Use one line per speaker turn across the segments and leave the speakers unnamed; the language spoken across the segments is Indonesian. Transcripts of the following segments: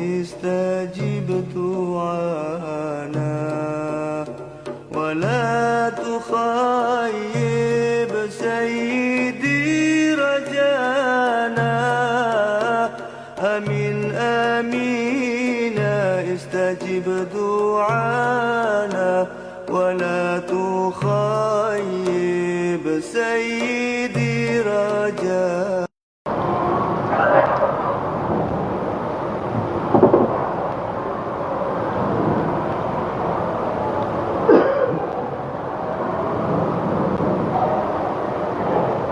استجب دعانا ولا تخيب سيدي رجانا أمين استجب دعانا ولا تخيب سيدي رجانا.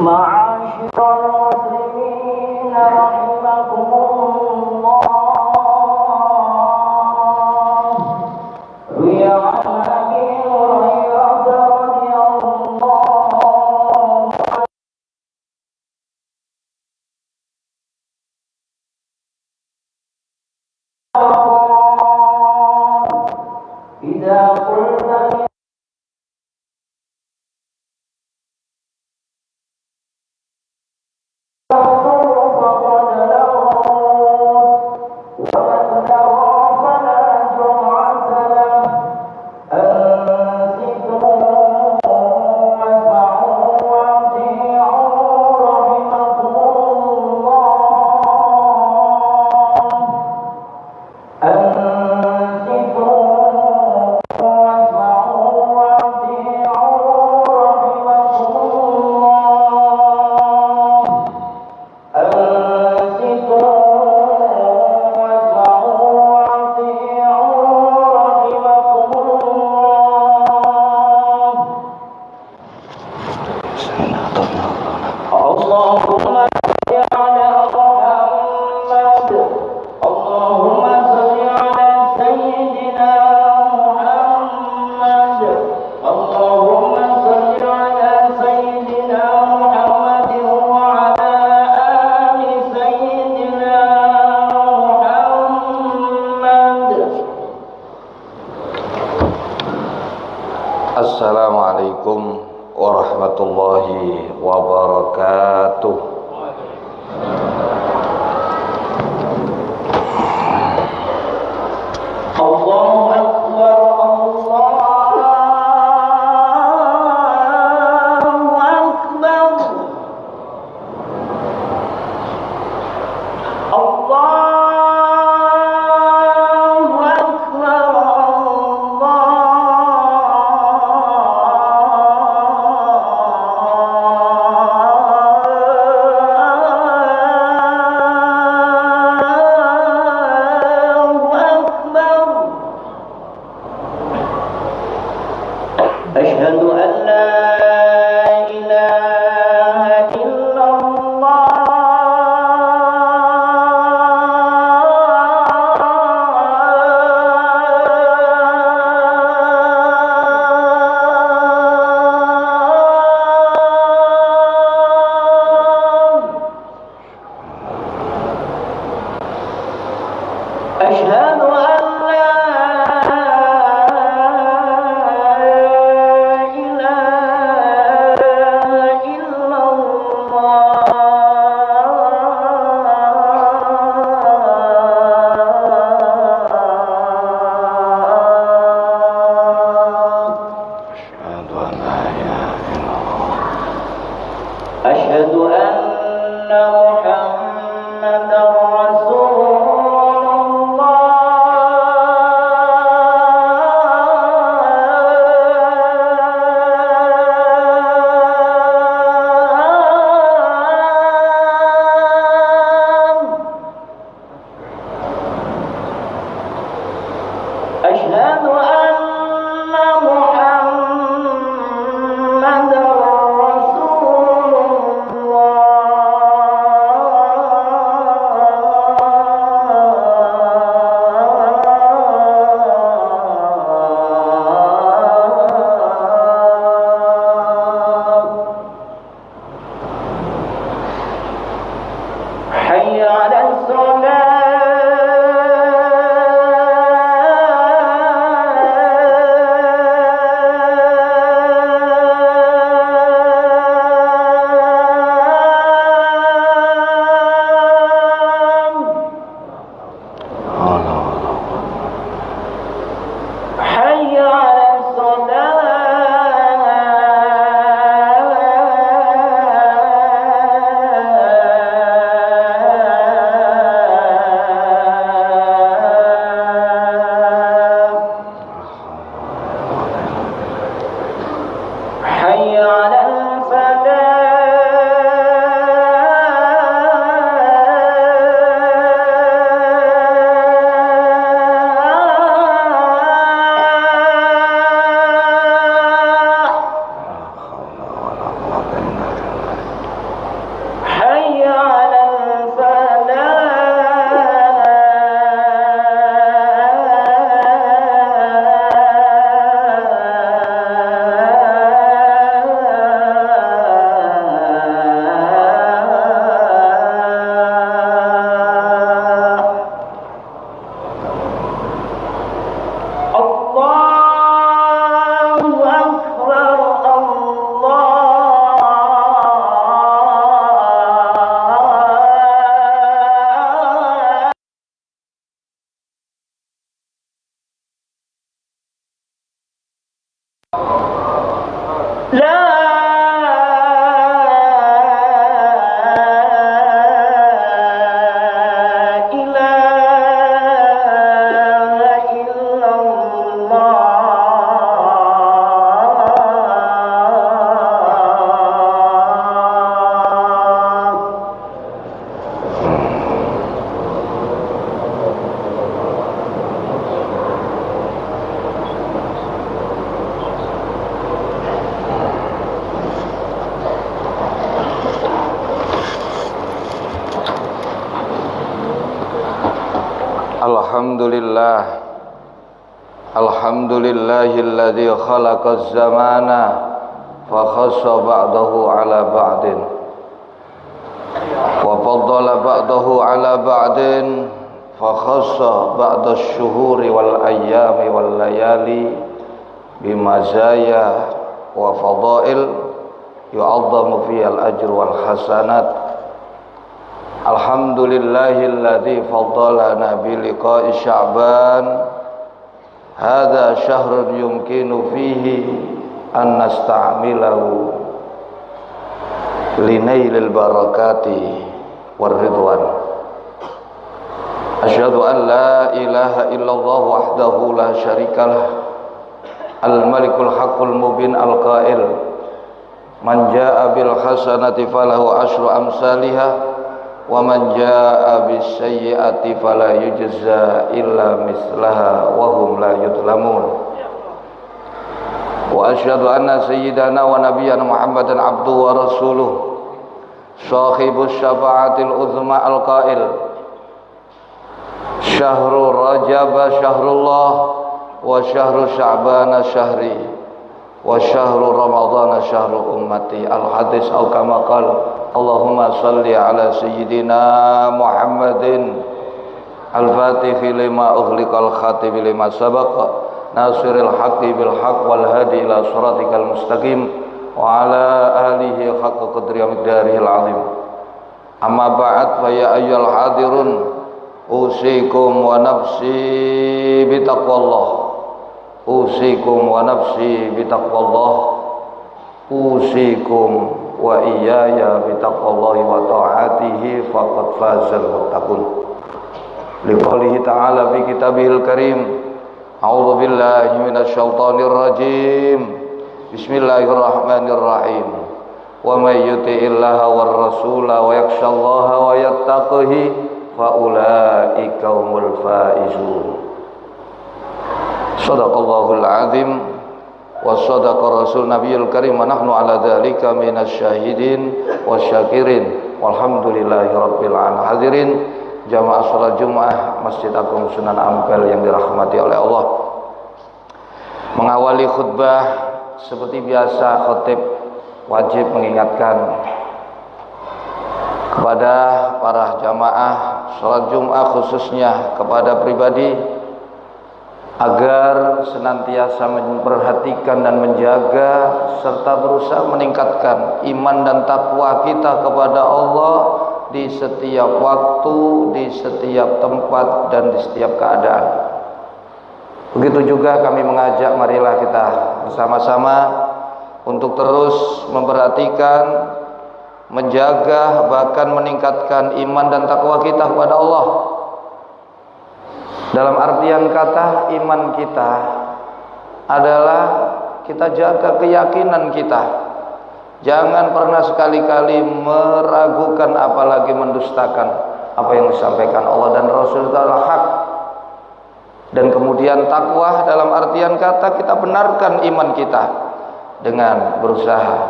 معاشر المسلمين رحمكم الله، روي عن أبي هريرة رضي الله عنه إذا قلت
Assalamualaikum warahmatullahi wabarakatuh.
Allahu Akbar, Allahu Akbar, Allahu Akbar, أشهد أن لا إله إلا الله، أشهد أن أشهد أن محمدا رسول الله.
Alhamdulillah, alhamdulillahilladzi khalaqaz zamana fa khassa ba'dahu ala ba'din wa faddala ba'dahu ala ba'din fa khassa ba'dasy syuhuri wal ayyami wal layali bimazaya wa fadail yu'azzamu fiha al ajr wal hasanat. Alhamdulillahilladzi faddalana bi liqa'i Sya'ban. Hadza syahrun yumkinu fihi an nasta'milahu linailil barakati war ridwan. Asyhadu an la ilaha illallah wahdahu la syarikalah al-malikul haqqul mubin al-qail man jaa'a bil hasanati falahu asyru amsalihha wa man jaa'a bis sayyi'ati fala yujza illa mislaha wa hum la yudlamun. Wa asyhadu anna sayyidana wa nabiyyana Muhammadan abduhu wa rasuluh shahibus syafa'atil uzma al-qail syahrul rajab syahrullah wa syahrul sya'ban syahri wa syahrul ramadhan syahrul ummati. Al-hadis au kama qala Allahumma salli ala sayyidina Muhammadin al-fatihi lima ughliqal khatimi lima sabaqa nasiril haqqi bil haqq wal hadi ila siratikal mustaqim wa ala alihi haqqa qadri miqdarihil azim. Amma ba'd fa ya ayyuhal hadirun usikum wa nafsi bitaqwallah. Usikum wa nafsi bitaqwallah. Usikum wa iyaya bitaqwallahi wa ta'atihi faqad fazal muttaqun. Liqaulihi ta'ala fi kitabihil karim a'udzu billahi minasy syaithanir rajim bismillahirrahmanirrahim wa may yuti'illaha war rasula wa yakhshallaha wa yattaqihi fa ulaika humul faizun. Shadaqallahul azim wa sadaqa rasul nabiyul karim wa nahnu ala dzalika minasyahidin wasyakirin walhamdulillahi rabbil alamin. Hadirin jamaah salat Jumat Masjid Agung Sunan Ampel yang dirahmati oleh Allah. Mengawali khutbah seperti biasa khatib wajib mengingatkan kepada para jamaah salat Jumat khususnya kepada pribadi agar senantiasa memperhatikan dan menjaga serta berusaha meningkatkan iman dan takwa kita kepada Allah di setiap waktu, di setiap tempat dan di setiap keadaan. Begitu juga kami mengajak marilah kita bersama-sama untuk terus memperhatikan, menjaga bahkan meningkatkan iman dan takwa kita kepada Allah. Dalam artian kata iman kita adalah kita jaga keyakinan kita. Jangan pernah sekali-kali meragukan apalagi mendustakan apa yang disampaikan Allah dan Rasul itu adalah hak. Dan kemudian takwa dalam artian kata kita benarkan iman kita dengan berusaha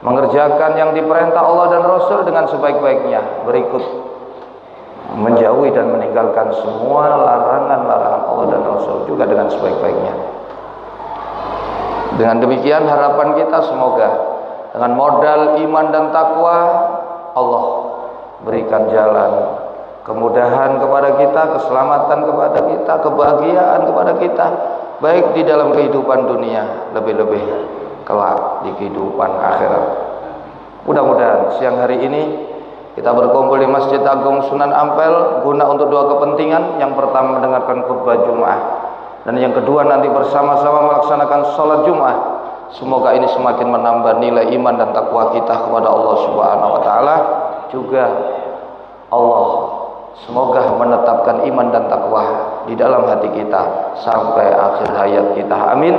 mengerjakan yang diperintah Allah dan Rasul dengan sebaik-baiknya, berikut menjauhi dan meninggalkan semua larangan-larangan Allah dan Rasul juga dengan sebaik-baiknya. Dengan demikian harapan kita semoga dengan modal iman dan takwa Allah berikan jalan kemudahan kepada kita, keselamatan kepada kita, kebahagiaan kepada kita, baik di dalam kehidupan dunia, lebih-lebih kelak di kehidupan akhirat. Mudah-mudahan siang hari ini kita berkumpul di Masjid Agung Sunan Ampel guna untuk dua kepentingan. Yang pertama mendengarkan khutbah Jumat dan yang kedua nanti bersama-sama melaksanakan sholat Jumat. Semoga ini semakin menambah nilai iman dan takwa kita kepada Allah Subhanahu wa taala. Juga Allah semoga menetapkan iman dan takwa di dalam hati kita sampai akhir hayat kita. Amin.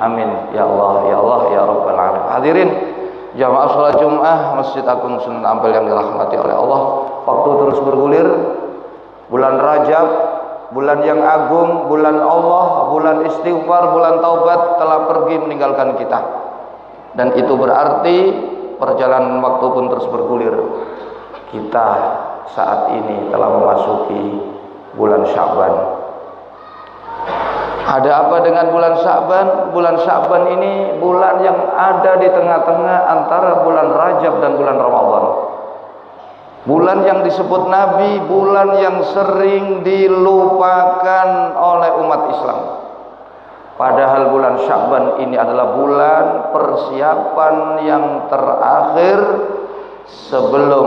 Amin ya Allah ya Allah ya Rabbal alamin. Hadirin jamaah sholat Jumat Masjid Agung Sunan Ampel yang dirahmati oleh Allah. Waktu terus bergulir. Bulan Rajab, bulan yang agung, bulan Allah, bulan istighfar, bulan taubat telah pergi meninggalkan kita. Dan itu berarti perjalanan waktu pun terus bergulir. Kita saat ini telah memasuki bulan Sya'ban. Ada apa dengan bulan Sya'ban? Bulan Sya'ban ini bulan yang ada di tengah-tengah antara bulan Rajab dan bulan Ramadan. Bulan yang disebut Nabi, bulan yang sering dilupakan oleh umat Islam. Padahal bulan Sya'ban ini adalah bulan persiapan yang terakhir sebelum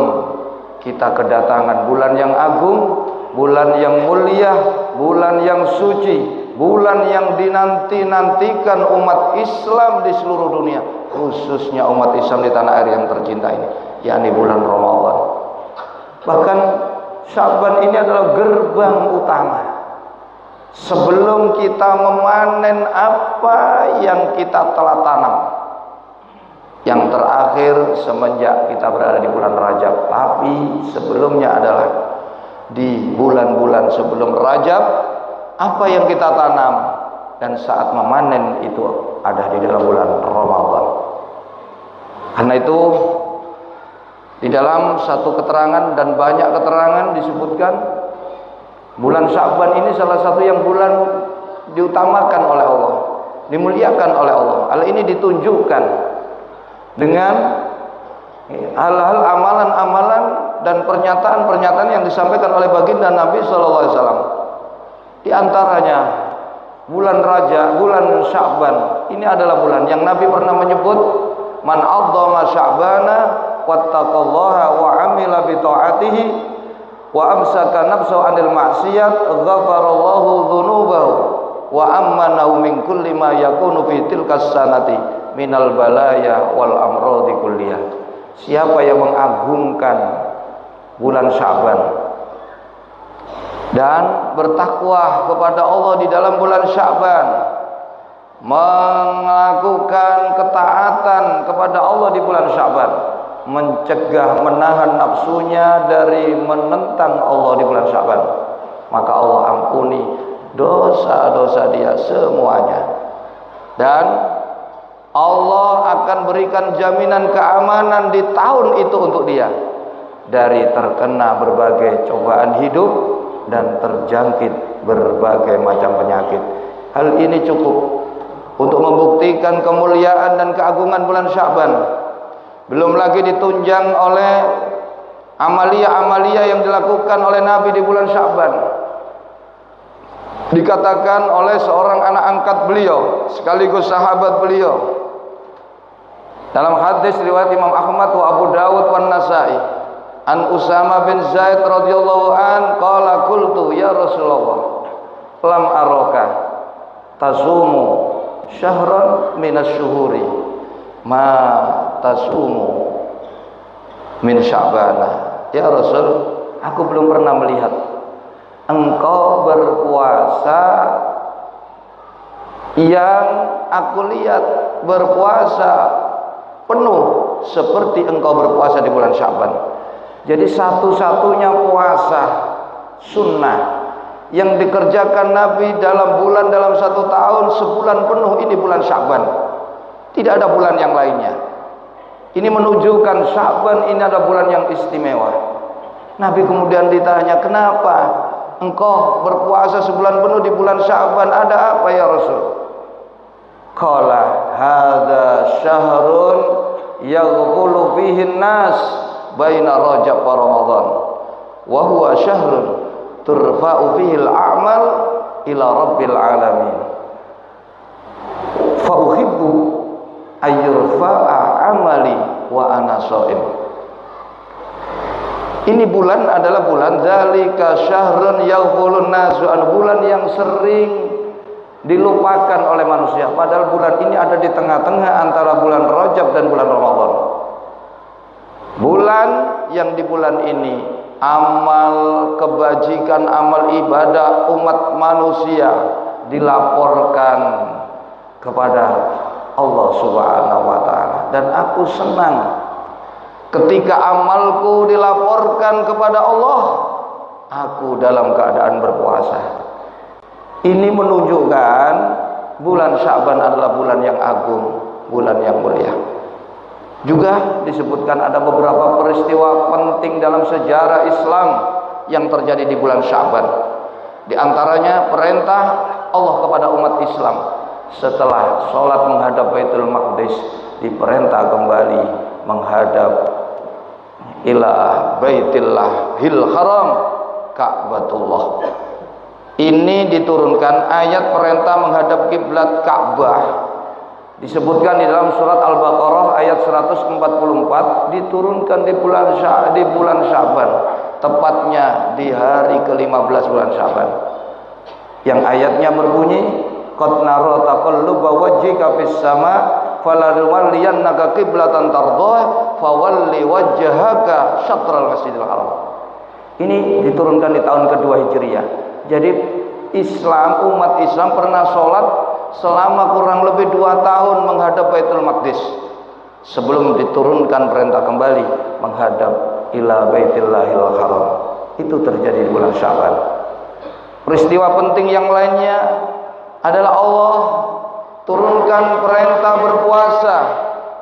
kita kedatangan bulan yang agung, bulan yang mulia, bulan yang suci, bulan yang dinanti-nantikan umat Islam di seluruh dunia, khususnya umat Islam di tanah air yang tercinta ini, yakni bulan Ramadan. Bahkan Sya'ban ini adalah gerbang utama sebelum kita memanen apa yang kita telah tanam. Yang terakhir semenjak kita berada di bulan Rajab, tapi sebelumnya adalah di bulan-bulan sebelum Rajab, apa yang kita tanam dan saat memanen itu ada di dalam bulan Ramadan. Karena itu di dalam satu keterangan dan banyak keterangan disebutkan bulan Sya'ban ini salah satu yang bulan diutamakan oleh Allah, dimuliakan oleh Allah. Hal ini ditunjukkan dengan hal-hal amalan-amalan dan pernyataan-pernyataan yang disampaikan oleh baginda Nabi SAW. Di antaranya bulan Rajab, bulan Sya'ban ini adalah bulan yang Nabi pernah menyebut man 'azzama Sya'bana wattaqallaha wa 'amila bi ta'atihi wa amsaka nafsahu 'anil ma'siyat ghafarallahu dzunubahu wa ammanahu min kulli ma yakunu fi tilkas sanati minal balaya wal amradi kulliyah. Siapa yang mengagungkan bulan Sya'ban dan bertakwa kepada Allah di dalam bulan Sya'ban, melakukan ketaatan kepada Allah di bulan Sya'ban, mencegah, menahan nafsunya dari menentang Allah di bulan Sya'ban, maka Allah ampuni dosa-dosa dia semuanya. Dan Allah akan berikan jaminan keamanan di tahun itu untuk dia dari terkena berbagai cobaan hidup dan terjangkit berbagai macam penyakit. Hal ini cukup untuk membuktikan kemuliaan dan keagungan bulan Sya'ban. Belum lagi ditunjang oleh amalia-amalia yang dilakukan oleh Nabi di bulan Sya'ban. Dikatakan oleh seorang anak angkat beliau sekaligus sahabat beliau dalam hadis riwayat Imam Ahmad wa Abu Dawud wa Nasa'i, an Usama bin Zaid radhiyallahu an qala qultu ya Rasulullah lam araka tasumu syahran minasyuhuri ma tasumu min Sya'bana. Ya Rasul, aku belum pernah melihat engkau berpuasa yang aku lihat berpuasa penuh seperti engkau berpuasa di bulan Sya'ban. Jadi satu-satunya puasa sunnah yang dikerjakan Nabi dalam satu tahun sebulan penuh ini bulan Sya'ban. Tidak ada bulan yang lainnya. Ini menunjukkan Sya'ban ini adalah bulan yang istimewa. Nabi kemudian ditanya, kenapa engkau berpuasa sebulan penuh di bulan Sya'ban? Ada apa ya Rasul? Qala hadza syahrun yaghfulu fihi an-nas baina Rajab wa Ramadan wa huwa syahrun turfa'u fihi al-a'mal ila rabbil alamin fa uhibbu ayyurfa'a amali wa ana shaim. Ini bulan adalah bulan zalika syahrun yaghfulun nasu, bulan yang sering dilupakan oleh manusia, padahal bulan ini ada di tengah-tengah antara bulan Rajab dan bulan Ramadan. Bulan yang di bulan ini amal kebajikan, amal ibadah umat manusia dilaporkan kepada Allah Subhanahu wa taala, dan aku senang ketika amalku dilaporkan kepada Allah, aku dalam keadaan berpuasa. Ini menunjukkan bulan Sya'ban adalah bulan yang agung, bulan yang mulia. Juga disebutkan ada beberapa peristiwa penting dalam sejarah Islam yang terjadi di bulan Sya'ban. Di antaranya perintah Allah kepada umat Islam setelah sholat menghadap Baitul Maqdis, diperintah kembali menghadap ila Baitillahil Haram, Ka'batullah. Ini diturunkan ayat perintah menghadap kiblat Ka'bah, disebutkan di dalam surat Al-Baqarah ayat 144, diturunkan di bulan Sya'ban, tepatnya di hari ke-15 bulan Sya'ban, yang ayatnya berbunyi, qad nara taqalluba wajhika fis sama falanuwalliyannaka qiblatan tardhah fawalli wajhaka syatral masjidil haram. Ini diturunkan di tahun kedua Hijriah. Jadi Islam, umat Islam pernah sholat selama kurang lebih 2 tahun menghadap Baitul Maqdis sebelum diturunkan perintah kembali menghadap ila Baitillahil Haram. Itu terjadi di bulan Sya'ban. Peristiwa penting yang lainnya adalah Allah turunkan perintah berpuasa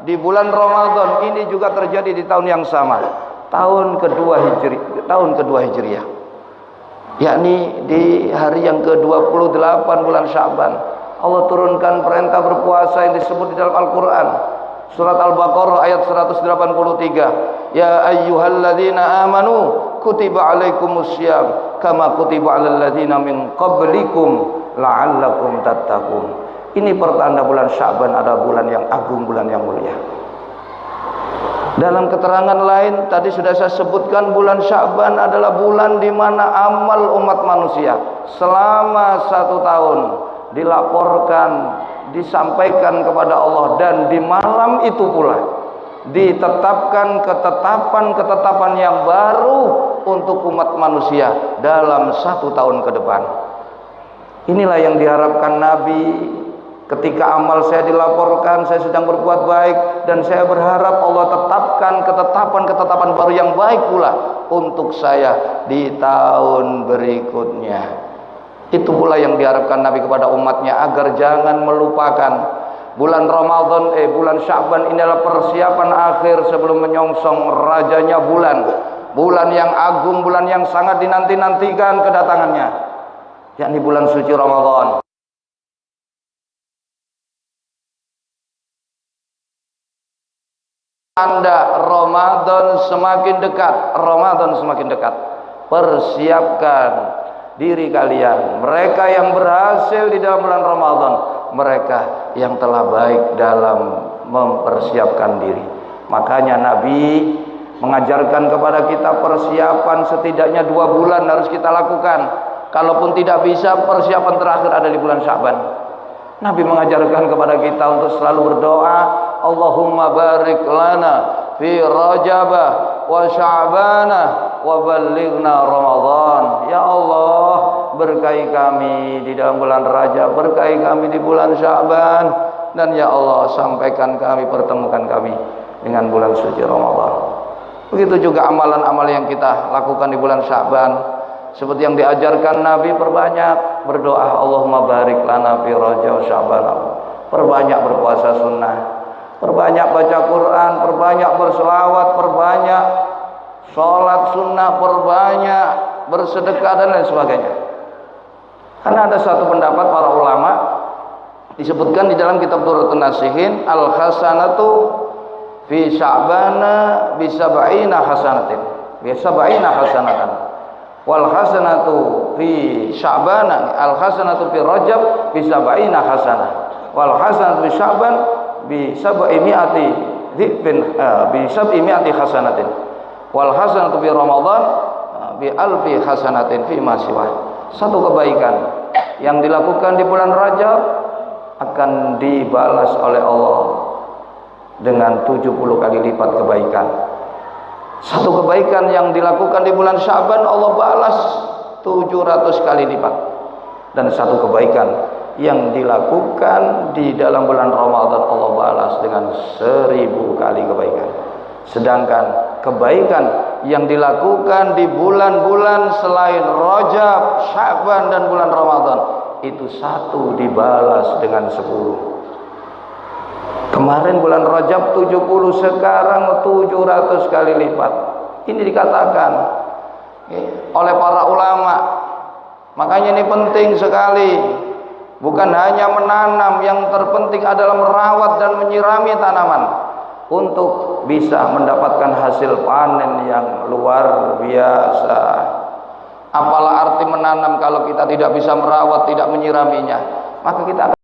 di bulan Ramadan. Ini juga terjadi di tahun yang sama, tahun kedua Hijriah, yakni di hari yang ke-28 bulan Sya'ban. Allah turunkan perintah berpuasa yang disebut di dalam Al-Quran, surat Al-Baqarah ayat 183, ya ayyuhalladzina amanu kutiba alaikumussyam kama kutiba alal ladzina min qablikum la'allakum tattaqun. Ini pertanda bulan Sya'ban adalah bulan yang agung, bulan yang mulia. Dalam keterangan lain tadi sudah saya sebutkan, bulan Sya'ban adalah bulan di mana amal umat manusia selama 1 tahun dilaporkan, disampaikan kepada Allah, dan di malam itu pula ditetapkan ketetapan yang baru untuk umat manusia dalam 1 tahun ke depan. Inilah yang diharapkan Nabi. Ketika amal saya dilaporkan, saya sedang berbuat baik, dan saya berharap Allah tetapkan ketetapan baru yang baik pula untuk saya di tahun berikutnya. Itu pula yang diharapkan Nabi kepada umatnya, agar jangan melupakan bulan Ramadan, bulan Sya'ban ini adalah persiapan akhir sebelum menyongsong rajanya bulan yang agung, bulan yang sangat dinanti-nantikan kedatangannya, yakni bulan suci Ramadan. Tanda Ramadan semakin dekat. Persiapkan diri kalian, mereka yang berhasil di dalam bulan Ramadan, mereka yang telah baik dalam mempersiapkan diri. Makanya Nabi mengajarkan kepada kita persiapan setidaknya 2 bulan harus kita lakukan. Kalaupun tidak bisa, persiapan terakhir ada di bulan Sya'ban. Nabi mengajarkan kepada kita untuk selalu berdoa, Allahumma barik lana fi Rajabah wa Sya'banah wa ballighna Ramadan. Ya Allah, berkahi kami di dalam bulan Rajab, berkahi kami di bulan Sya'ban, dan ya Allah, sampaikan kami, pertemukan kami dengan bulan suci Ramadan. Begitu juga amalan-amalan yang kita lakukan di bulan Sya'ban. Seperti yang diajarkan Nabi, perbanyak berdoa, Allahumma barik lana fi Rajab wa Sya'ban. Perbanyak berpuasa sunnah, perbanyak baca Quran, perbanyak berselawat, perbanyak sholat sunnah, perbanyak bersedekah, dan lain sebagainya. Karena ada satu pendapat para ulama, disebutkan di dalam kitab Durratun Nasihin, al-hasanatu fi Sya'bana bisab'ina hasanatin, bisab'ina hasanatan, wal hasanatu fi Sya'bana, al hasanatu fi Rajab bisab'ina hasanah, wal hasanatu fi Sya'ban bisab'imi'ati dhibin bisab'imi'ati hasanatin, wal hasanatu fi Ramadan bi alfi hasanatin fi ma siwa. Satu kebaikan yang dilakukan di bulan Rajab akan dibalas oleh Allah dengan 70 kali lipat kebaikan. Satu kebaikan yang dilakukan di bulan Sya'ban Allah balas 700 kali lipat. Dan satu kebaikan yang dilakukan di dalam bulan Ramadan Allah balas dengan 1000 kali kebaikan. Sedangkan kebaikan yang dilakukan di bulan-bulan selain Rajab, Sya'ban dan bulan Ramadan itu satu dibalas dengan 10. Kemarin bulan Rajab 70, sekarang 700 kali lipat. Ini dikatakan oleh para ulama. Makanya ini penting sekali. Bukan hanya menanam, yang terpenting adalah merawat dan menyirami tanaman untuk bisa mendapatkan hasil panen yang luar biasa. Apalah arti menanam kalau kita tidak bisa merawat, tidak menyiraminya? Maka kita